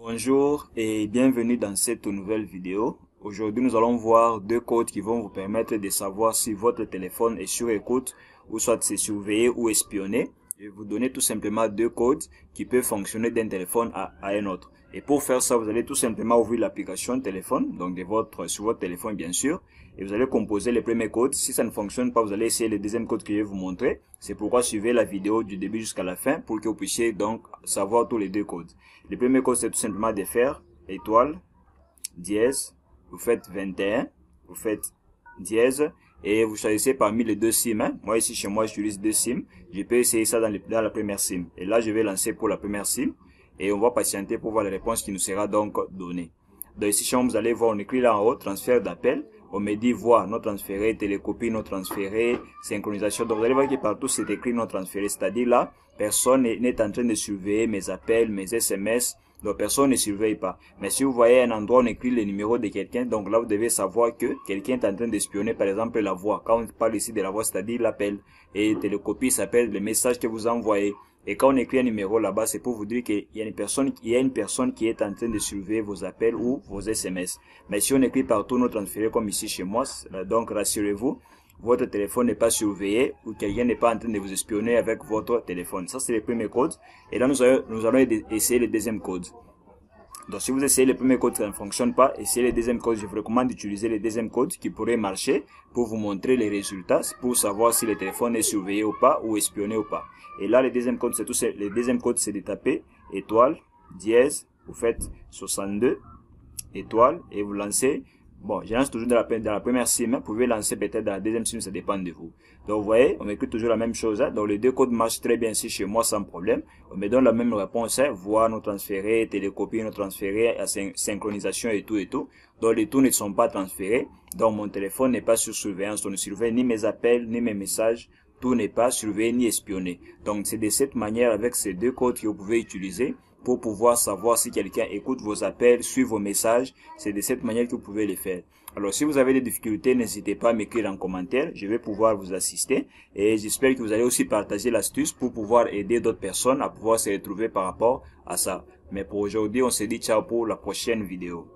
Bonjour et bienvenue dans cette nouvelle vidéo. Aujourd'hui, nous allons voir deux codes qui vont vous permettre de savoir si votre téléphone est sur écoute ou soit c'est surveillé ou espionné. Je vais vous donner tout simplement deux codes qui peuvent fonctionner d'un téléphone à un autre. Et pour faire ça, vous allez tout simplement ouvrir l'application téléphone, donc sur votre téléphone bien sûr, et vous allez composer les premiers codes. Si ça ne fonctionne pas, vous allez essayer le deuxième code que je vais vous montrer. C'est pourquoi suivez la vidéo du début jusqu'à la fin pour que vous puissiez donc savoir tous les deux codes. Le premier code, c'est tout simplement de faire étoile, dièse, vous faites 21, vous faites dièse, et vous choisissez parmi les deux SIM. Moi ici chez moi j'utilise deux SIM. Je peux essayer ça dans la première SIM. Et là je vais lancer pour la première SIM. Et on va patienter pour voir la réponse qui nous sera donc donnée. Donc ici chez moi vous allez voir, on écrit là en haut transfert d'appel. On me dit voix non transférée, télécopie non transférée, synchronisation. Donc vous allez voir que partout c'est écrit non transféré. C'est-à-dire là, personne n'est en train de surveiller mes appels, mes SMS. Donc personne ne surveille pas. Mais si vous voyez un endroit où on écrit le numéro de quelqu'un, donc là vous devez savoir que quelqu'un est en train d'espionner par exemple la voix. Quand on parle ici de la voix, c'est-à-dire l'appel. Et télécopie s'appelle le message que vous envoyez. Et quand on écrit un numéro là-bas, c'est pour vous dire qu'il y a une personne qui est en train de surveiller vos appels ou vos SMS. Mais si on écrit partout non transféré comme ici chez moi, donc rassurez-vous, votre téléphone n'est pas surveillé ou quelqu'un n'est pas en train de vous espionner avec votre téléphone. Ça, c'est le premier code. Et là, nous allons essayer le deuxième code. Donc, si vous essayez le premier code, ça ne fonctionne pas, essayez le deuxième code. Je vous recommande d'utiliser le deuxième code qui pourrait marcher pour vous montrer les résultats, pour savoir si le téléphone est surveillé ou pas, ou espionné ou pas. Et là, le deuxième code, c'est de taper étoile, dièse, vous faites 62, étoile, et vous lancez. Bon, je lance toujours dans la première SIM, vous pouvez lancer peut-être dans la deuxième SIM, ça dépend de vous. Donc vous voyez, on écrit toujours la même chose. Donc les deux codes marchent très bien ici chez moi sans problème. On me donne la même réponse, voix non transférée, télécopie non transférée, synchronisation et tout et tout. Donc les tout ne sont pas transférés. Donc mon téléphone n'est pas sur surveillance, on ne surveille ni mes appels, ni mes messages. Tout n'est pas surveillé ni espionné. Donc c'est de cette manière, avec ces deux codes que vous pouvez utiliser pour pouvoir savoir si quelqu'un écoute vos appels, suit vos messages. C'est de cette manière que vous pouvez les faire. Alors si vous avez des difficultés, n'hésitez pas à m'écrire en commentaire. Je vais pouvoir vous assister. Et j'espère que vous allez aussi partager l'astuce pour pouvoir aider d'autres personnes à pouvoir se retrouver par rapport à ça. Mais pour aujourd'hui, on se dit ciao pour la prochaine vidéo.